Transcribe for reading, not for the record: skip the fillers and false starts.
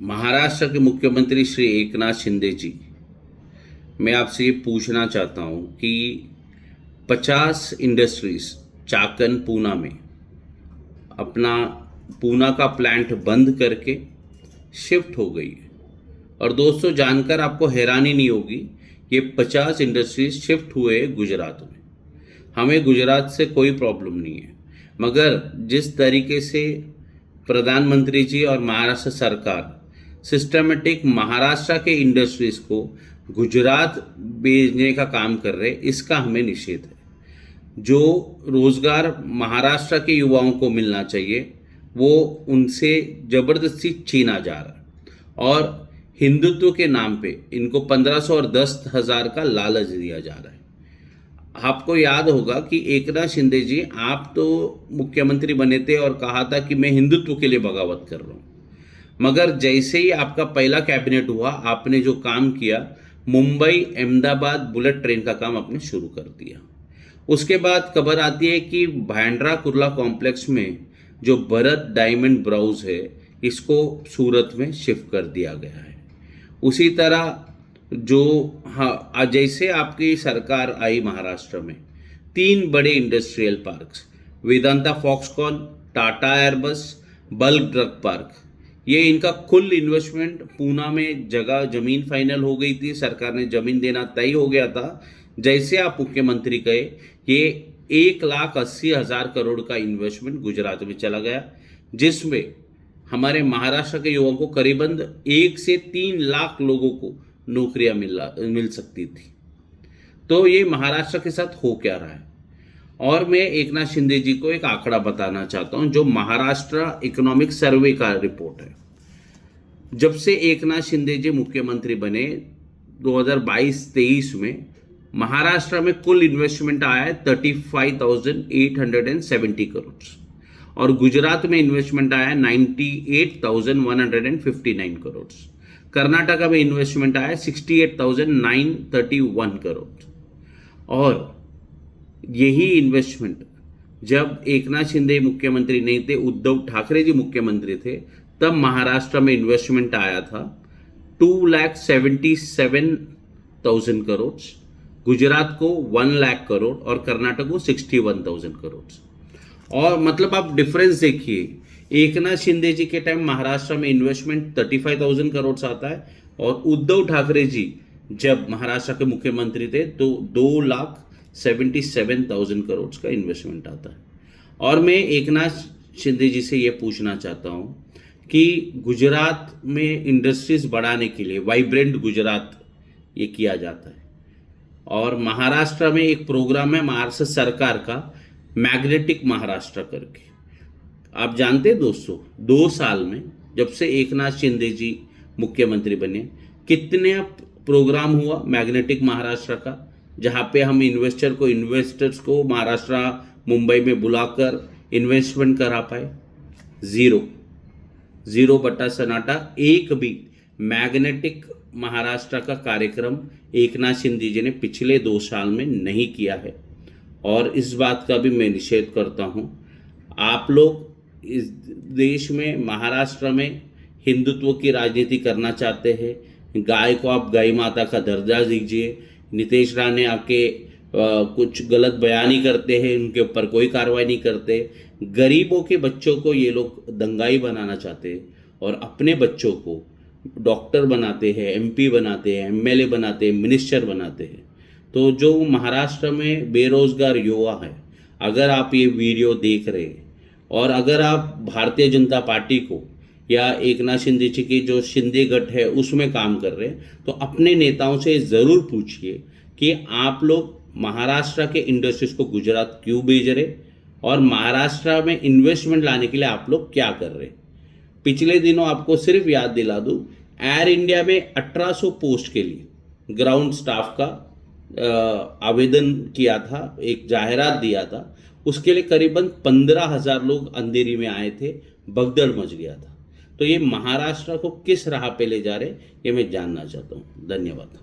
महाराष्ट्र के मुख्यमंत्री श्री एकनाथ शिंदे जी, मैं आपसे ये पूछना चाहता हूँ कि 50 इंडस्ट्रीज चाकन पूना में अपना पूना का प्लांट बंद करके शिफ्ट हो गई है। और दोस्तों, जानकर आपको हैरानी नहीं होगी, ये 50 इंडस्ट्रीज शिफ्ट हुए गुजरात में। हमें गुजरात से कोई प्रॉब्लम नहीं है, मगर जिस तरीके से प्रधानमंत्री जी और महाराष्ट्र सरकार सिस्टमेटिक महाराष्ट्र के इंडस्ट्रीज को गुजरात भेजने का काम कर रहे, इसका हमें निषेध है। जो रोजगार महाराष्ट्र के युवाओं को मिलना चाहिए वो उनसे जबरदस्ती छीना जा रहा है, और हिंदुत्व के नाम पे इनको 1500 और 10,000 का लालच दिया जा रहा है। आपको याद होगा कि एकनाथ शिंदे जी, आप तो मुख्यमंत्री बने थे और कहा था कि मैं हिंदुत्व के लिए बगावत कर रहा हूँ, मगर जैसे ही आपका पहला कैबिनेट हुआ, आपने जो काम किया, मुंबई अहमदाबाद बुलेट ट्रेन का काम आपने शुरू कर दिया। उसके बाद खबर आती है कि भांड्रा कुर्ला कॉम्प्लेक्स में जो भरत डायमंड ब्राउज है, इसको सूरत में शिफ्ट कर दिया गया है। उसी तरह जैसे आपकी सरकार आई महाराष्ट्र में, 3 बड़े industrial parks, Vedanta Foxconn, Tata Airbus, bulk drug park, ये इनका कुल इन्वेस्टमेंट पूना में जमीन फाइनल हो गई थी, सरकार ने जमीन देना तय हो गया था। जैसे आप मुख्यमंत्री कहे, ये 1,80,000 करोड़ का इन्वेस्टमेंट गुजरात में चला गया, जिसमें हमारे महाराष्ट्र के युवाओं को करीबन 1 से 3 लाख लोगों को नौकरियां मिल सकती थी। तो ये महाराष्ट्र के साथ हो क्या रहा है? और मैं एकनाथ शिंदे जी को एक आंकड़ा बताना चाहता हूं, जो महाराष्ट्र इकोनॉमिक सर्वे का रिपोर्ट है। जब से एकनाथ शिंदे जी मुख्यमंत्री बने 2022-23 में महाराष्ट्र में कुल इन्वेस्टमेंट आया है 35,870 करोड़, और गुजरात में इन्वेस्टमेंट आया है 98,159 करोड़। कर्नाटका में इन्वेस्टमेंट आया 68,931 करोड़। और यही इन्वेस्टमेंट जब एकनाथ शिंदे मुख्यमंत्री नहीं थे, उद्धव ठाकरे जी मुख्यमंत्री थे, तब महाराष्ट्र में इन्वेस्टमेंट आया था 2,77,000 करोड़, गुजरात को 1 लाख करोड़ और कर्नाटक को 61,000 करोड़। और मतलब आप डिफरेंस देखिए, एकनाथ शिंदे जी के टाइम महाराष्ट्र में इन्वेस्टमेंट 35,000 करोड़ आता है, और उद्धव ठाकरे जी जब महाराष्ट्र के मुख्यमंत्री थे तो 2,77,000 करोड़ का इन्वेस्टमेंट आता है। और मैं एकनाथ शिंदे जी से ये पूछना चाहता हूँ कि गुजरात में इंडस्ट्रीज बढ़ाने के लिए वाइब्रेंट गुजरात ये किया जाता है, और महाराष्ट्र में एक प्रोग्राम है महाराष्ट्र सरकार का, मैग्नेटिक महाराष्ट्र करके। आप जानते हैं दोस्तों, 2 साल में जब से एकनाथ शिंदे जी मुख्यमंत्री बने, कितने प्रोग्राम हुआ मैग्नेटिक महाराष्ट्र का, जहाँ पे हम इन्वेस्टर्स को महाराष्ट्र मुंबई में बुलाकर इन्वेस्टमेंट करा पाए? जीरो बटा सन्नाटा। एक भी मैग्नेटिक महाराष्ट्र का कार्यक्रम एकनाथ शिंदे जी ने पिछले 2 साल में नहीं किया है, और इस बात का भी मैं निषेध करता हूँ। आप लोग इस देश में, महाराष्ट्र में हिंदुत्व की राजनीति करना चाहते हैं, गाय को आप गाय माता का दर्जा दीजिए। नीतीश राणे आके कुछ गलत बयानी करते हैं, उनके ऊपर कोई कार्रवाई नहीं करते। गरीबों के बच्चों को ये लोग दंगाई बनाना चाहते हैं, और अपने बच्चों को डॉक्टर बनाते हैं, MP बनाते हैं, MLA बनाते हैं, मिनिस्टर बनाते हैं। तो जो महाराष्ट्र में बेरोजगार युवा है, अगर आप ये वीडियो देख रहे हैं, और अगर आप भारतीय जनता पार्टी को या एकनाथ शिंदे जी की जो शिंदे गठ है उसमें काम कर रहे हैं, तो अपने नेताओं से ज़रूर पूछिए कि आप लोग महाराष्ट्र के इंडस्ट्रीज को गुजरात क्यों भेज रहे, और महाराष्ट्र में इन्वेस्टमेंट लाने के लिए आप लोग क्या कर रहे। पिछले दिनों आपको सिर्फ याद दिला दूं, एयर इंडिया में 1800 पोस्ट के लिए ग्राउंड स्टाफ का आवेदन किया था, एक जाहिरात दिया था, उसके लिए करीबन 15,000 लोग अंधेरी में आए थे, भगदड़ मच गया था। तो ये महाराष्ट्र को किस राह पे ले जा रहे, ये मैं जानना चाहता हूँ। धन्यवाद।